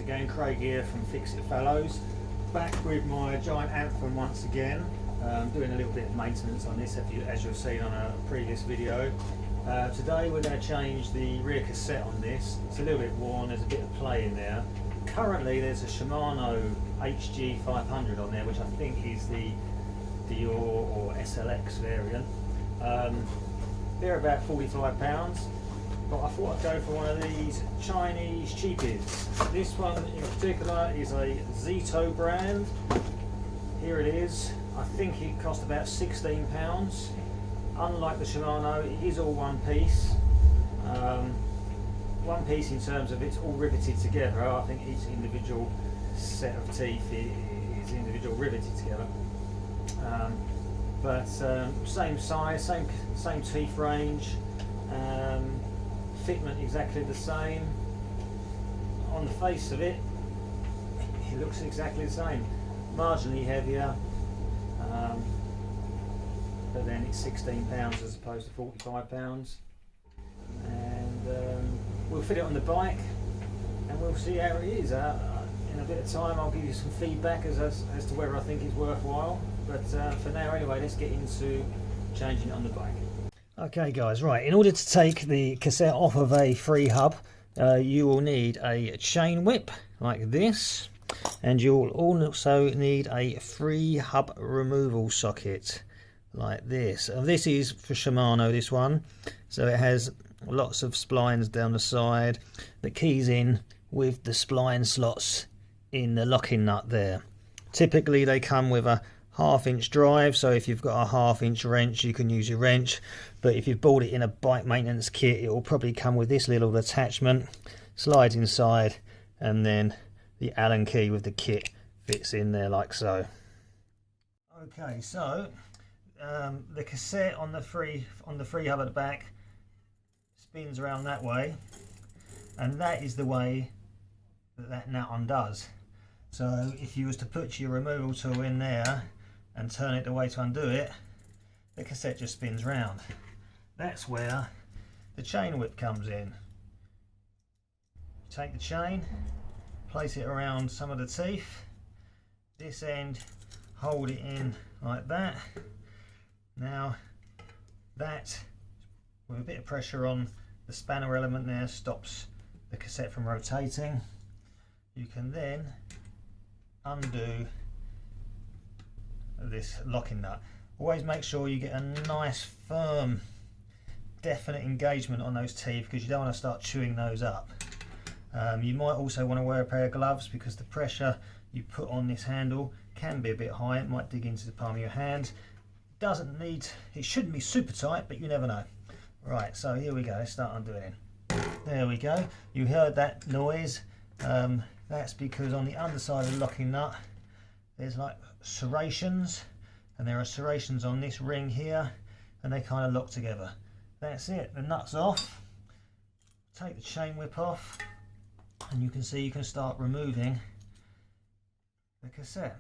again, Craig here from fixitfallows, back with my giant Anthem once again, doing a little bit of maintenance on this as you've seen on a previous video. Today we're going to change the rear cassette on this. It's a little bit worn, there's a bit of play in there. Currently there's a Shimano HG500 on there, which I think is the Deore or SLX variant. They're about £45, but I thought I'd go for one of these Chinese cheapies. This one in particular is a Ztto brand. Here it is. I think it cost about £16. Unlike the Shimano, it is all one piece. One piece in terms of it's all riveted together. I think each individual set of teeth is individual riveted together. Same size, same teeth range, fitment exactly the same. On the face of it, it looks exactly the same. Marginally heavier, but then it's £16 as opposed to £45. And we'll fit it on the bike, and we'll see how it is. In a bit of time, I'll give you some feedback as to whether I think it's worthwhile. But for now, anyway, let's get into changing it on the bike. Okay, guys, right. In order to take the cassette off of a free hub, you will need a chain whip like this, and you'll also need a free hub removal socket like this. And this is for Shimano, this one, so it has lots of splines down the side that keys in with the spline slots in the locking nut there. Typically they come with a 1/2 inch drive, so if you've got a 1/2 inch wrench you can use your wrench, but if you've bought it in a bike maintenance kit it will probably come with this little attachment, slides inside, and then the Allen key with the kit fits in there like so. Okay, so the cassette on the free hub at the back spins around that way, and that is the way that nut undoes. So if you was to put your removal tool in there and turn it the way to undo it, the cassette just spins round. That's where the chain whip comes in. Take the chain, place it around some of the teeth, this end, hold it in like that. Now that, with a bit of pressure on the spanner element there, stops the cassette from rotating. You can then undo this locking nut. Always make sure you get a nice firm definite engagement on those teeth, because you don't want to start chewing those up. You might also want to wear a pair of gloves, because the pressure you put on this handle can be a bit high. It might dig into the palm of your hand. It shouldn't be super tight, but you never know. Right, so here we go, let's start undoing. There we go, you heard that noise. That's because on the underside of the locking nut there's like serrations, and there are serrations on this ring here, and they kind of lock together. That's it, the nut's off. Take the chain whip off, and you can see you can start removing the cassette.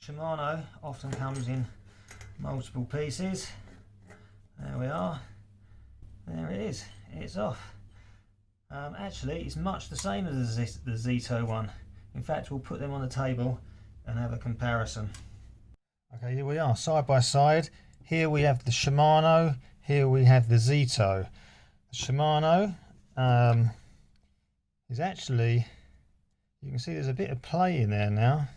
Shimano often comes in multiple pieces. There we are, there it is, it's off. Actually, it's much the same as the Ztto one. In fact, we'll put them on the table and have a comparison. Okay, here we are, side by side. Here we have the Shimano, here we have the Ztto. The Shimano is actually, you can see there's a bit of play in there now.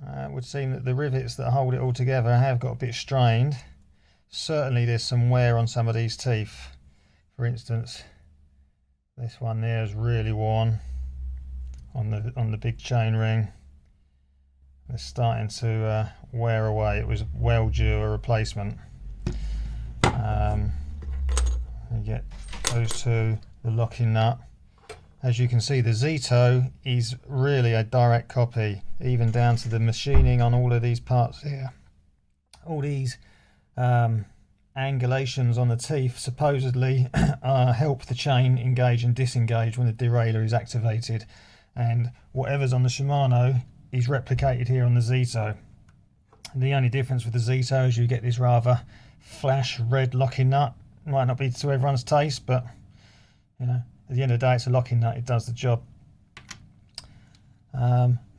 It would seem that the rivets that hold it all together have got a bit strained. Certainly there's some wear on some of these teeth. For instance, this one there is really worn on the big chain ring. It's starting to wear away. It was well due a replacement. You get those two, the locking nut. As you can see, the Ztto is really a direct copy, even down to the machining on all of these parts here. All these angulations on the teeth supposedly help the chain engage and disengage when the derailleur is activated, and whatever's on the Shimano is replicated here on the Ztto. The only difference with the Ztto is you get this rather flash red locking nut. Might not be to everyone's taste, but you know, at the end of the day it's a locking nut, it does the job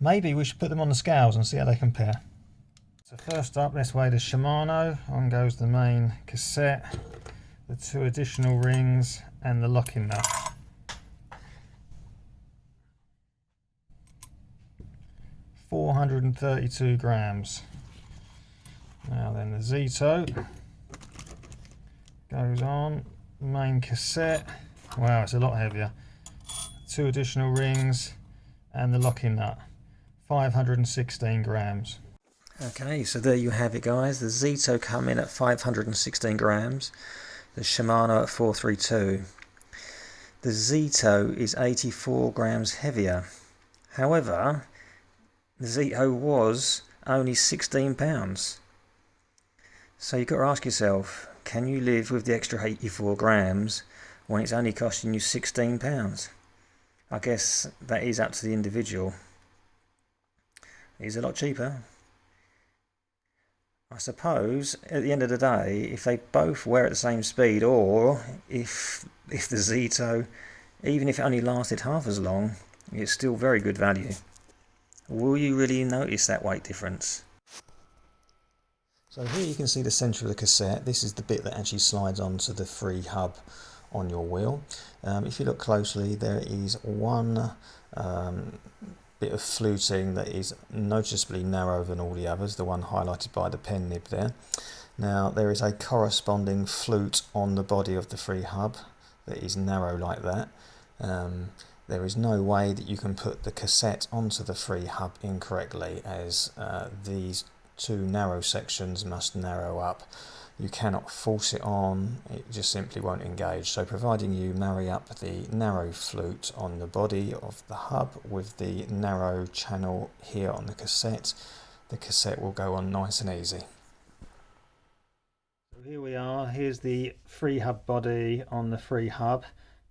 Maybe we should put them on the scales and see how they compare. So first up, let's weigh the Shimano. On goes the main cassette, the 2 additional rings and the locking nut. $432 grams. Now then, the Ztto goes on, main cassette. Wow, it's a lot heavier. 2 additional rings and the locking nut. 516 grams. Okay, so there you have it, guys. The Ztto come in at 516 grams. The Shimano at 432. The Ztto is 84 grams heavier. However, the Ztto was only 16 pounds. So you've got to ask yourself, can you live with the extra 84 grams when it's only costing you 16 pounds? I guess that is up to the individual. It is a lot cheaper. I suppose at the end of the day, if they both wear at the same speed, or if the Ztto, even if it only lasted half as long, it's still very good value. Will you really notice that weight difference? So here you can see the centre of the cassette. This is the bit that actually slides onto the free hub on your wheel. If you look closely, there is one bit of fluting that is noticeably narrower than all the others, the one highlighted by the pen nib there. Now there is a corresponding flute on the body of the free hub that is narrow like that. There is no way that you can put the cassette onto the free hub incorrectly, as these 2 narrow sections must narrow up. You cannot force it on, it just simply won't engage. So providing you marry up the narrow flute on the body of the hub with the narrow channel here on the cassette will go on nice and easy. So here we are, here's the free hub body on the free hub.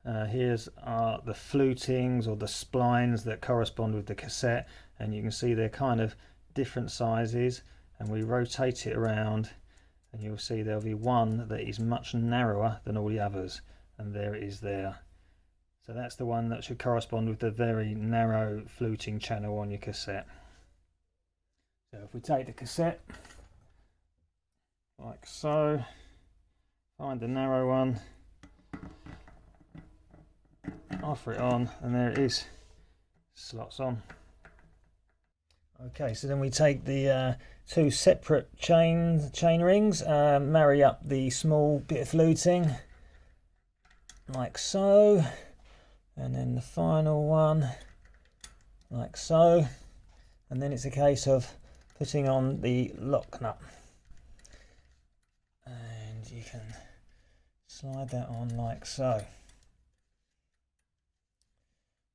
Here's the flutings or the splines that correspond with the cassette, and you can see they're kind of different sizes, and we rotate it around and you'll see there'll be one that is much narrower than all the others, and there it is there. So that's the one that should correspond with the very narrow fluting channel on your cassette. So if we take the cassette like so, find the narrow one, offer it on, and there it is, slots on. Okay, so then we take the 2 separate chain rings, marry up the small bit of fluting like so, and then the final one like so, and then it's a case of putting on the lock nut, and you can slide that on like so.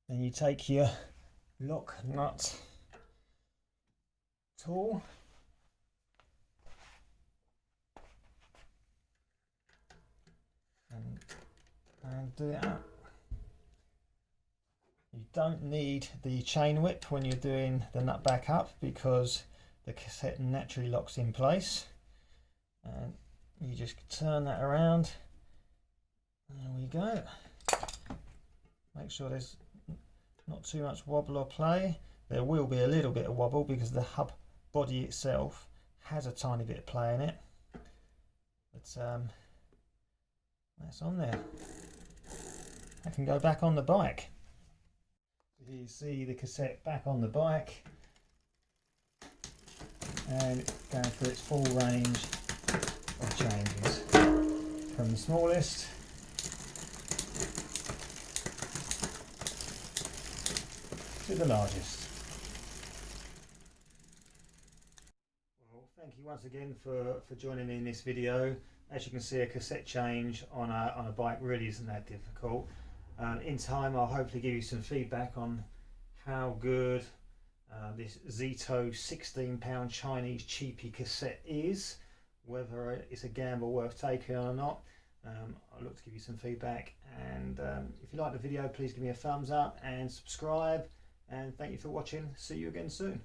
Then you take your lock nut tool and do it up. You don't need the chain whip when you're doing the nut back up, because the cassette naturally locks in place, and you just turn that around. There we go. Make sure there's not too much wobble or play. There will be a little bit of wobble because the hub body itself has a tiny bit of play in it, but that's on there. I can go back on the bike. Here you see the cassette back on the bike, and it's going through its full range of changes, from the smallest to the largest. Well, thank you once again for joining me in this video. As you can see, a cassette change on a bike really isn't that difficult. In time, I'll hopefully give you some feedback on how good this Ztto 16-pound Chinese cheapy cassette is, whether it's a gamble worth taking or not. I'll look to give you some feedback, and if you like the video, please give me a thumbs up and subscribe, and thank you for watching. See you again soon.